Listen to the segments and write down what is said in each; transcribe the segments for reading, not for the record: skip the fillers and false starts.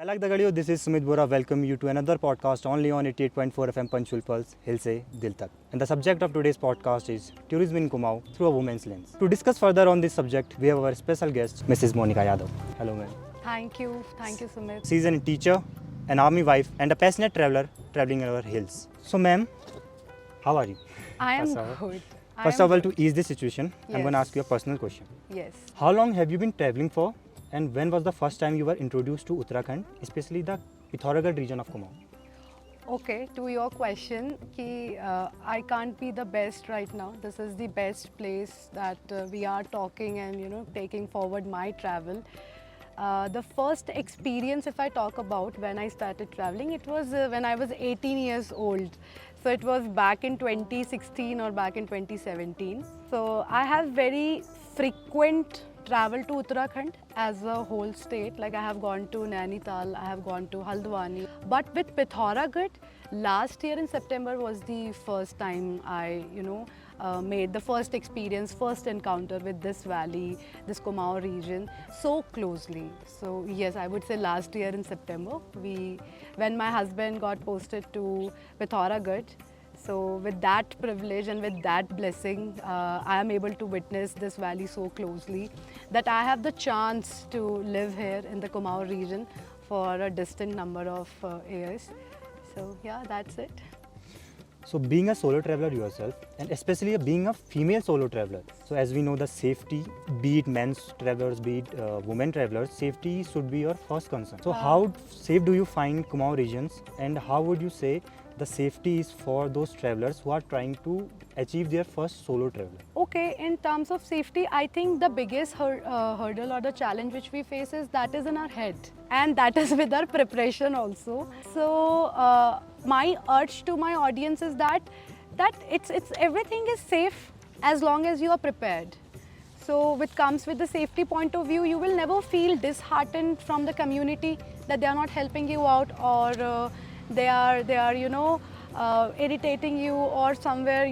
I like the video. This is Sumit Bora. Welcome you to another podcast only on 88.4 FM Panchul Pulse, Hill Se Dil Tak. And the subject of today's podcast is tourism in Kumaon through a woman's lens. To discuss further on this subject, we have our special guest, Mrs. Monica Yadav. Hello, ma'am. Thank you, Sumit. She is a teacher, an army wife, and a passionate traveler traveling in our hills. So, ma'am, how are you? I am First of all- good. First of all, to ease this situation, I'm going to Yes. ask you a personal question. Yes. How long have you been traveling for, and when was the first time you were introduced to Uttarakhand, especially the Pithoragarh region of Kumaon? Okay, to your question, I can't be the best right now. This is the best place that we are talking and taking forward my travel. The first experience, if I talk about when I started traveling, it was when I was 18 years old. So it was back in 2016 or back in 2017. So I have very frequent travel to Uttarakhand as a whole state. Like I have gone to Nainital, I have gone to Haldwani. But with Pithoragarh, last year in September was the first time I, made the first experience, first encounter with this valley, this Kumaon region so closely. So yes, I would say last year in September, when my husband got posted to Pithoragarh. So with that privilege and with that blessing, I am able to witness this valley so closely that I have the chance to live here in the Kumaon region for a distant number of years. So yeah, that's it. So being a solo traveler yourself, and especially being a female solo traveler, so as we know the safety, be it men's travelers, be it women travelers, safety should be your first concern. So how safe do you find Kumaon regions, and how would you say the safety is for those travelers who are trying to achieve their first solo travel? Okay, in terms of safety, I think the biggest hurdle or the challenge which we face is that is in our head, and that is with our preparation also. So my urge to my audience is that it's everything is safe as long as you are prepared. So it comes with the safety point of view, you will never feel disheartened from the community that they are not helping you out, or they are irritating you, or somewhere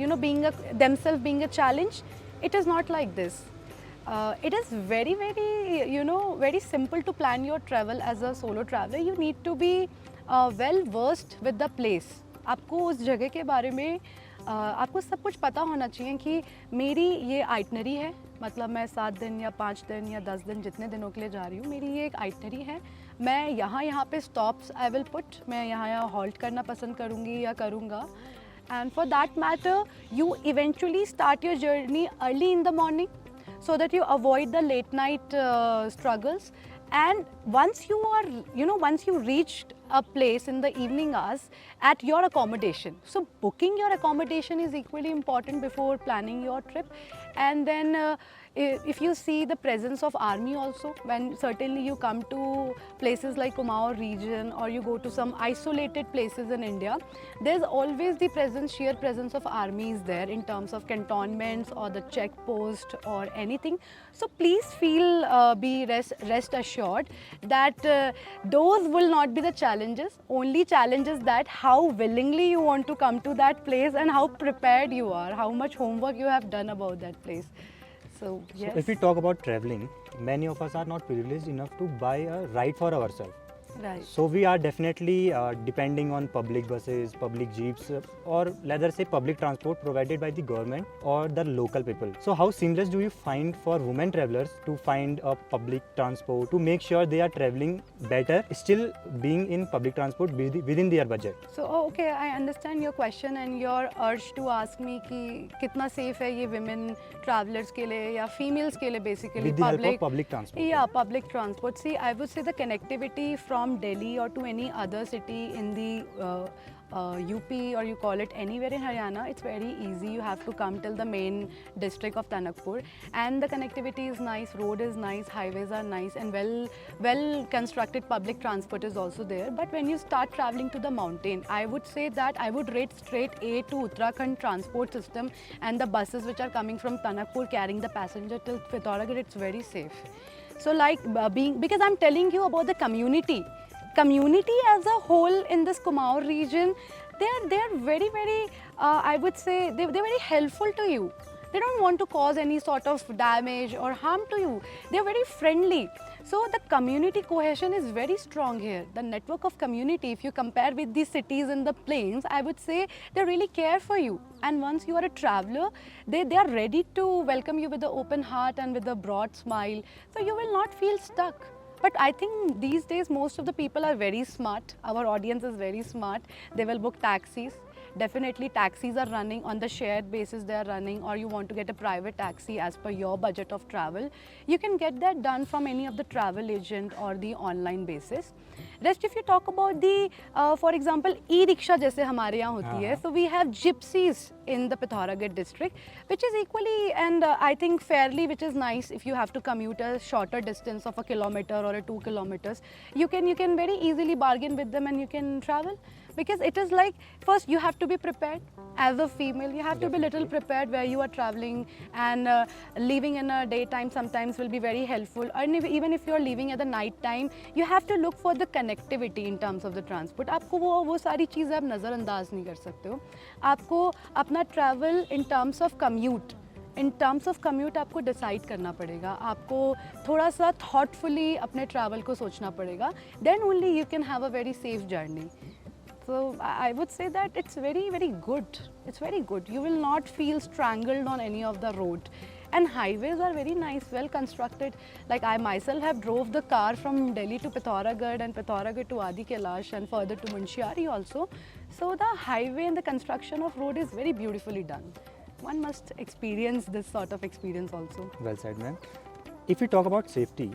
themselves being a challenge. It is not like this. It is very very simple to plan your travel as a solo traveler. You need to be well versed with the place. आपको उस जगह के बारे में आपको सब कुछ पता होना चाहिए कि मेरी ये आइटनरी है, मतलब मैं 7 दिन या 5 दिन या 10 दिन जितने दिनों के लिए जा रही हूँ, मेरी ये एक आइटनरी है, मैं यहाँ पे स्टॉप्स आई विल पुट, मैं यहाँ हॉल्ट करना पसंद करूँगी या करूँगा. And for that matter you eventually start your journey early in the morning so that you avoid the late night struggles. And once you reached a place in the evening hours at your accommodation, so booking your accommodation is equally important before planning your trip. And then if you see the presence of army also, when certainly you come to places like Kumaon region, or you go to some isolated places in India, there's always the sheer presence of armies there in terms of cantonments or the check post or anything. So please be rest assured that those will not be the challenges. Only challenges that how willingly you want to come to that place and how prepared you are, how much homework you have done about that place. So, yes. So if we talk about traveling, many of us are not privileged enough to buy a ride for ourselves. Right. So we are definitely depending on public buses, public jeeps, or rather say public transport provided by the government or the local people. So how seamless do you find for women travelers to find a public transport to make sure they are traveling better, still being in public transport within their budget? So okay, I understand your question and your urge to ask me कि कितना safe है ये women travelers के लिए या females के लिए basically With the help of public transport. Yeah, public transport. See, I would say the connectivity from Delhi or to any other city in the UP, or you call it anywhere in Haryana, it's very easy. You have to come till the main district of Tanakpur, and the connectivity is nice, road is nice, highways are nice, and well constructed public transport is also there. But when you start traveling to the mountain, I would say that I would rate straight A to Uttarakhand transport system, and the buses which are coming from Tanakpur carrying the passenger till Pithoragarh, it's very safe. So because I'm telling you about the community as a whole in this Kumaon region, they're very I would say they're very helpful to you. They don't want to cause any sort of damage or harm to you. They're very friendly. So the community cohesion is very strong here. The network of community, if you compare with the cities and the plains, I would say they really care for you. And once you are a traveler, they are ready to welcome you with an open heart and with a broad smile. So you will not feel stuck. But I think these days most of the people are very smart. Our audience is very smart. They will book taxis. Definitely taxis are running on the shared basis, they are running, or you want to get a private taxi as per your budget of travel. You can get that done from any of the travel agent or the online basis. Rest, if you talk about the, for example, e-rickshaw जैसे हमारे यहाँ होती है, so we have gypsies in the Pithoragarh district, which is equally and I think fairly, which is nice if you have to commute a shorter distance of a kilometer or a 2 kilometers. You can very easily bargain with them and you can travel. Because it is like, first you have to be prepared as a female, you have to be little prepared where you are traveling, and leaving in a daytime sometimes will be very helpful, and even if you are leaving at the night time, you have to look for the connectivity in terms of the transport. आपको वो सारी चीज़ें आप नज़रअंदाज नहीं कर सकते हो. आपको अपना travel in terms of commute, आपको डिसाइड करना पड़ेगा, आपको थोड़ा सा thoughtfully अपने travel को सोचना पड़ेगा. Then only you can have a very safe journey. So I would say that it's very, very good. It's very good. You will not feel strangled on any of the road. And highways are very nice, well constructed. Like I myself have drove the car from Delhi to Pithoragarh and Pithoragarh to Adi Kailash and further to Munshiari also. So the highway and the construction of road is very beautifully done. One must experience this sort of experience also. Well said, ma'am. If we talk about safety,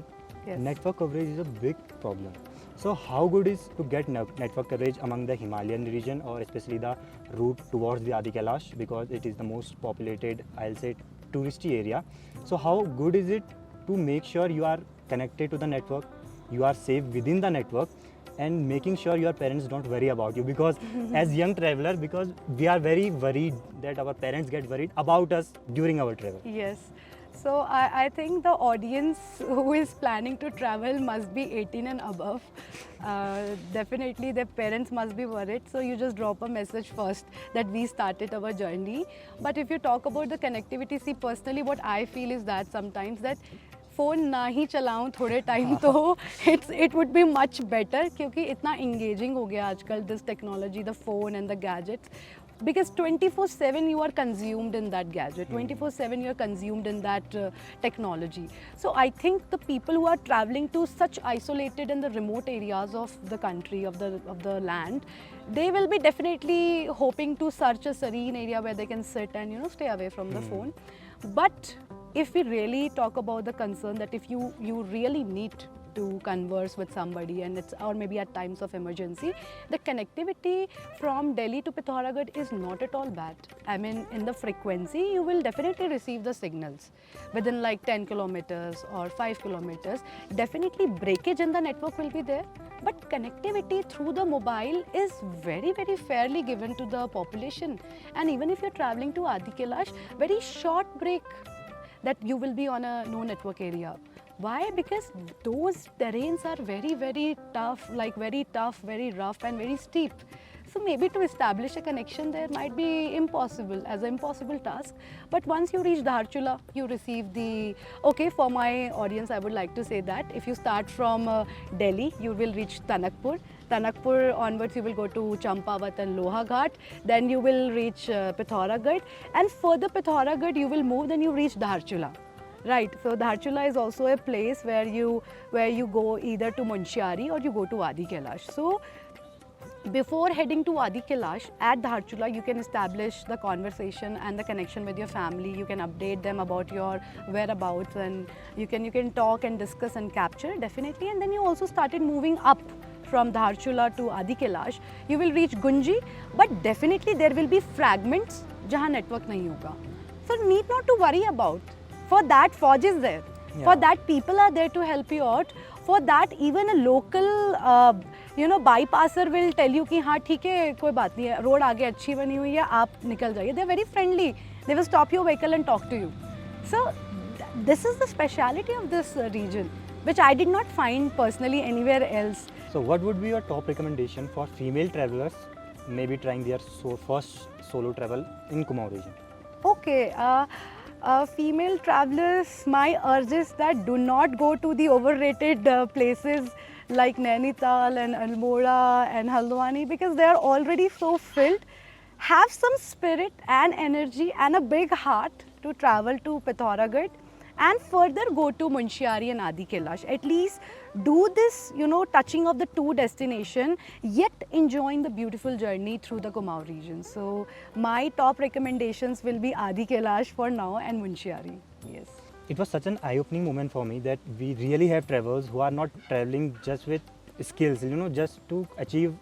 Yes. network coverage is a big problem. So how good is to get network coverage among the Himalayan region, or especially the route towards the Adi Kailash, because it is the most populated, I'll say, touristy area. So how good is it to make sure you are connected to the network, you are safe within the network, and making sure your parents don't worry about you? Because as young traveler, because we are very worried that our parents get worried about us during our travel. Yes. So I think the audience who is planning to travel must be 18 and above. Definitely their parents must be worried. So you just drop a message first that we started our journey. But if you talk about the connectivity, see personally what I feel is that sometimes that phone ना ही चलाऊं थोड़े time तो it would be much better, क्योंकि इतना engaging हो गया आजकल this technology, the phone and the gadgets. Because 24/7 you are consumed in that gadget, 24/7 you are consumed in that technology. So I think the people who are traveling to such isolated and the remote areas of the country, of the land, they will be definitely hoping to search a serene area where they can sit and stay away from the phone. But if we really talk about the concern that if you really need to converse with somebody, and or maybe at times of emergency, the connectivity from Delhi to Pithoragarh is not at all bad. I mean, in the frequency, you will definitely receive the signals within like 10 kilometers or 5 kilometers. Definitely breakage in the network will be there, but connectivity through the mobile is very, very fairly given to the population. And even if you're traveling to Adi Kailash, very short break that you will be on a no network area. Why? Because those terrains are very, very tough, very rough and very steep. So maybe to establish a connection there might be impossible, as an impossible task. But once you reach Dharchula, you receive the, okay, for my audience, I would like to say that if you start from Delhi, you will reach Tanakpur. Tanakpur onwards, you will go to Champavat and Lohaghat. Then you will reach Pithoragarh. And further Pithoragarh, you will move, then you reach Dharchula. Right, so Dharchula is also a place where you go either to Munshiari or you go to Adi Kailash. So before heading to Adi Kailash, at Dharchula you can establish the conversation and the connection with your family. You can update them about your whereabouts, and you can talk and discuss and capture definitely. And then you also started moving up from Dharchula to Adi Kailash. You will reach Gunji, but definitely there will be fragments जहाँ network नहीं होगा. So need not to worry about. For that, Fauj is there. Yeah. For that, people are there to help you out. For that, even a local, bypasser will tell you कि हाँ ठीक है, कोई बात नहीं है, road आगे अच्छी बनी हुई है, आप निकल जाइए. They are very friendly. They will stop your vehicle and talk to you. So this is the speciality of this region, which I did not find personally anywhere else. So what would be your top recommendation for female travelers, maybe trying their first solo travel in Kumaon region? Okay. Female travelers, my urge is that do not go to the overrated places like Nainital and Almora and Haldwani because they are already so filled. Have some spirit and energy and a big heart to travel to Pithoragarh and further go to Munshiari and Adi Kailash. At least do this, touching of the two destination, yet enjoying the beautiful journey through the Kumaon region. So my top recommendations will be Adi Kailash for now and Munshiari. Yes. It was such an eye-opening moment for me that we really have travelers who are not traveling just with skills, just to achieve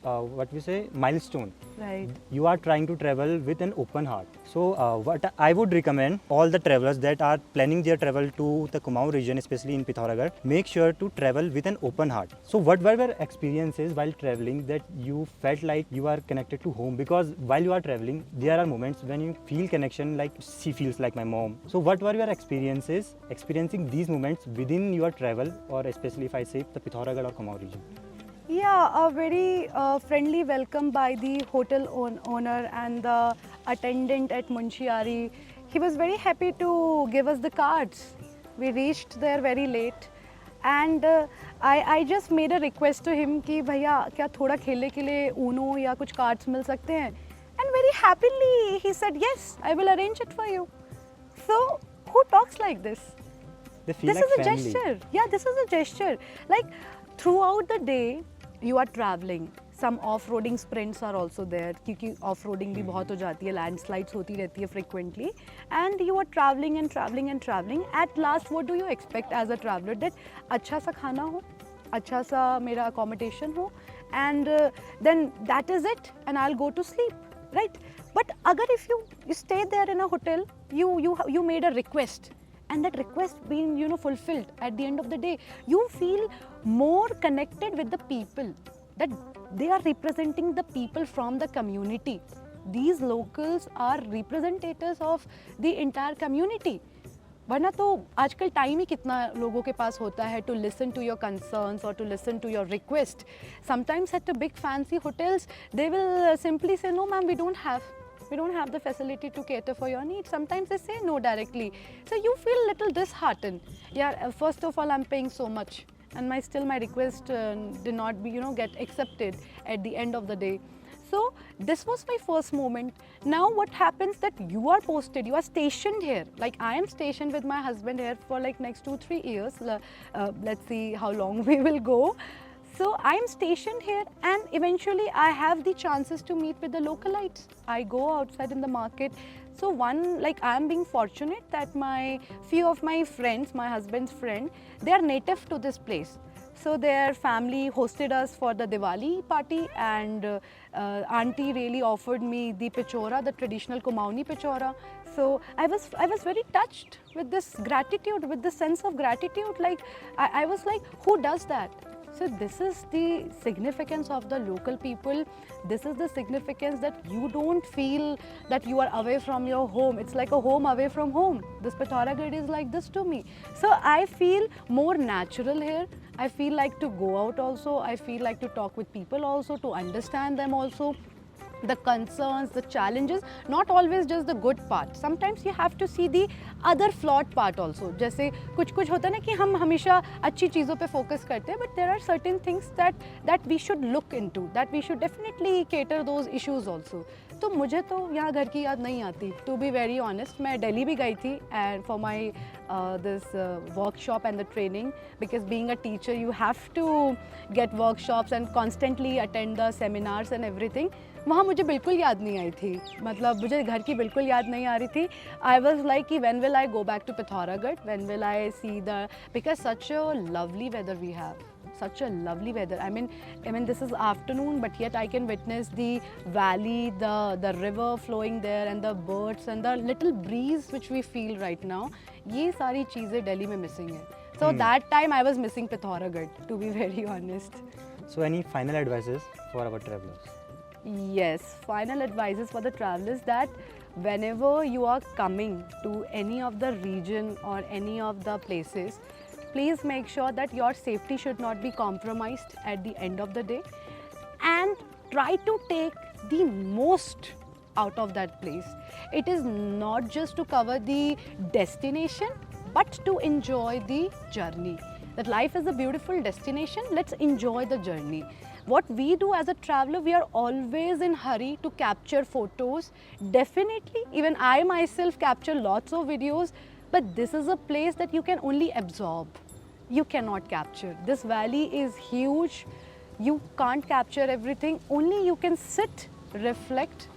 what we say milestone. Right. You are trying to travel with an open heart. So what I would recommend all the travelers that are planning their travel to the Kumaon region, especially in Pithoragarh, make sure to travel with an open heart. So what were your experiences while traveling that you felt like you are connected to home? Because while you are traveling, there are moments when you feel connection like she feels like my mom. So what were your experiences experiencing these moments within your travel, or especially if I say the Pithoragarh or Kumaon region? Yeah, a very friendly welcome by the hotel owner and the attendant at Munshiari. He was very happy to give us the cards. We reached there very late and I just made a request to him कि भैया क्या थोड़ा खेलने के लिए Uno या कुछ cards मिल सकते हैं? And very happily he said yes, I will arrange it for you. So who talks like this? They feel This like is a family. gesture. Yeah, this is a gesture. Like throughout the day, you are traveling. Some off-roading sprints are also there क्योंकि off-roading भी बहुत हो जाती है, landslides होती रहती है frequently, and you are traveling and traveling and traveling. At last, what do you expect as a traveler? That अच्छा सा खाना हो, अच्छा सा मेरा accommodation हो, and then that is it, and I'll go to sleep, right? But अगर if you stay there in a hotel, you made a request. And that request being fulfilled at the end of the day, you feel more connected with the people, that they are representing the people from the community. These locals are representatives of the entire community. वरना तो आजकल time ही कितना लोगों के पास होता है to listen to your concerns or to listen to your request. Sometimes at the big fancy hotels, they will simply say, no ma'am, we don't have the facility to cater for your needs. Sometimes they say no directly. So you feel a little disheartened. Yeah, first of all, I'm paying so much and my request did not be, get accepted at the end of the day. So this was my first moment. Now what happens that you are posted, you are stationed here. Like I am stationed with my husband here for like next 2-3 years. Let's see how long we will go. So I am stationed here and eventually I have the chances to meet with the localites. I go outside in the market. So I am being fortunate that few of my friends, my husband's friend, they are native to this place. So their family hosted us for the Diwali party and auntie really offered me the pechora, the traditional Kumaoni pechora. So I was very touched with this gratitude, with the sense of gratitude. Like I was like, who does that? So this is the significance of the local people. This is the significance that you don't feel that you are away from your home. It's like a home away from home. This Pithoragarh is like this to me. So I feel more natural here. I feel like to go out also. I feel like to talk with people also, to understand them also. The concerns, the challenges, not always just the good part. Sometimes you have to see the other flawed part also. जैसे कुछ होता है ना कि हम हमेशा अच्छी चीज़ों पे focus करते हैं, but there are certain things that we should look into, that we should definitely cater those issues also. तो मुझे तो यहाँ घर की याद नहीं आती. To be very honest, मैं दिल्ली भी गई थी and for my this workshop and the training, because being a teacher you have to get workshops and constantly attend the seminars and everything. वहाँ मुझे बिल्कुल याद नहीं आई थी, मतलब मुझे घर की बिल्कुल याद नहीं आ रही थी. I was like कि when will I go back to Pithoragarh? When will I see because such a lovely weather we have. Such a lovely weather. I mean this is afternoon, but yet I can witness the valley, the river flowing there, and the birds and the little breeze which we feel right now. ये सारी चीज़ें दिल्ली में missing है. So that time I was missing Pithoragarh, to be very honest. So any final advices for our travelers? Yes, final advices for the travelers that whenever you are coming to any of the region or any of the places, please make sure that your safety should not be compromised at the end of the day, and try to take the most out of that place. It is not just to cover the destination, but to enjoy the journey. That life is a beautiful destination, let's enjoy the journey. What we do as a traveler, we are always in hurry to capture photos. Definitely, even I myself capture lots of videos, but this is a place that you can only absorb. You cannot capture. This valley is huge. You can't capture everything. Only you can sit, reflect,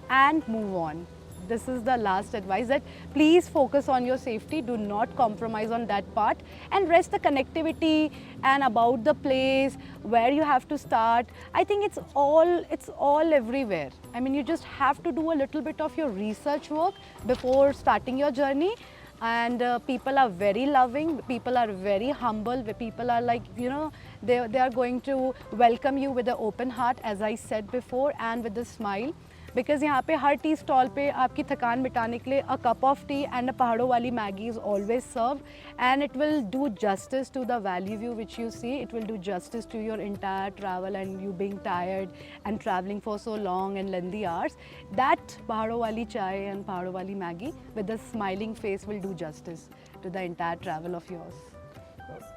and move on. This is the last advice, that please focus on your safety. Do not compromise on that part, and rest the connectivity and about the place, where you have to start. I think it's all everywhere. I mean, you just have to do a little bit of your research work before starting your journey. And people are very loving, people are very humble, people are like, you know, they are going to welcome you with an open heart, as I said before, and with a smile. Because यहाँ पे हर tea stall पे आपकी थकान मिटाने के लिए a cup of tea and a पहाड़ों वाली Maggi is always served, and it will do justice to the valley view which you see. It will do justice to your entire travel and you being tired and traveling for so long and lengthy hours. That पहाड़ों वाली chai and पहाड़ों वाली Maggi with a smiling face will do justice to the entire travel of yours.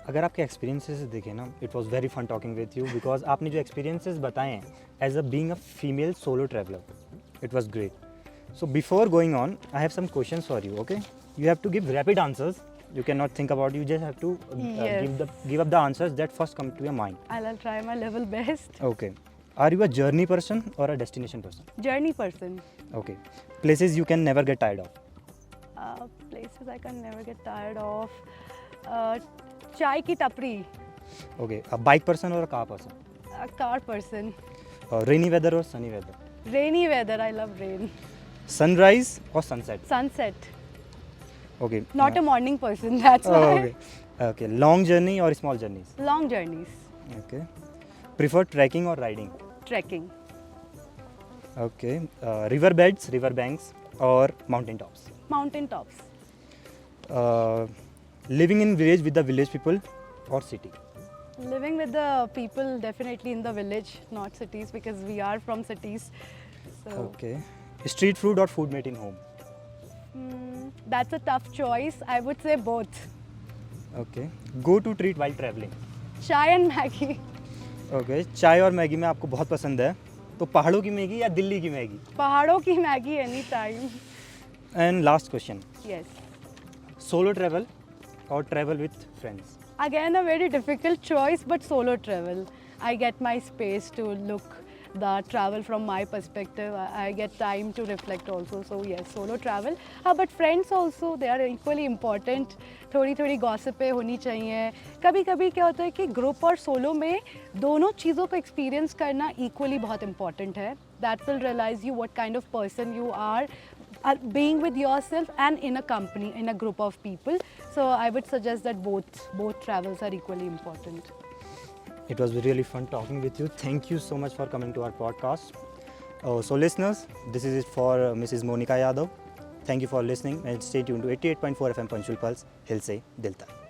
अगर आपके experiences देखें ना, it was very fun talking with you, because आपने जो एक्सपीरियंसेस बताए हैं as a being a female solo traveller, it was great. So before going on, I have some questions for you. Okay, you have to give rapid answers. You cannot think about, you just have to Yes. give up the answers that first come to your mind. I'll try my level best. Okay. Are you a journey person or a destination person? Journey person. Okay. Places you can never get tired of? Places I can never get tired of. Chai ki tapri. Okay. A bike person or a car person? A car person. Rainy weather or sunny weather? Rainy weather. I love rain. Sunrise or sunset? Sunset. Okay. Not a morning person. That's why. Okay. Okay. Long journey or small journeys? Long journeys. Okay. Prefer trekking or riding? Trekking. Okay. River beds, river banks or mountain tops? Mountain tops. Living in village with the village people or city? Living with the people, definitely in the village, not cities, because we are from cities. So Okay. Street food or food made in home? That's a tough choice. I would say both. Okay. Go to treat while traveling? Chai and Maggi. Okay. चाय और Maggi में आपको बहुत पसंद है, तो पहाड़ों की मैगी या दिल्ली की मैगी? पहाड़ों की Maggi anytime. And last question. Yes. Solo travel or travel with friends? Again, a very difficult choice, but solo travel. I get my space to look the travel from my perspective. I get time to reflect also. So yes, solo travel. But friends also, they are equally important. थोड़ी गॉसिपें होनी चाहिए. कभी कभी क्या होता है कि group और सोलो में दोनों चीज़ों को एक्सपीरियंस करना इक्वली बहुत इम्पॉर्टेंट है. That will realize you what kind of person you are. Being with yourself and in a company, in a group of people. So I would suggest that both travels are equally important. It was really fun talking with you. Thank you so much for coming to our podcast. So listeners, this is it for Mrs. Monica Yadav. Thank you for listening and stay tuned to 88.4 FM Panchul Pulse, Hill se Dil tak.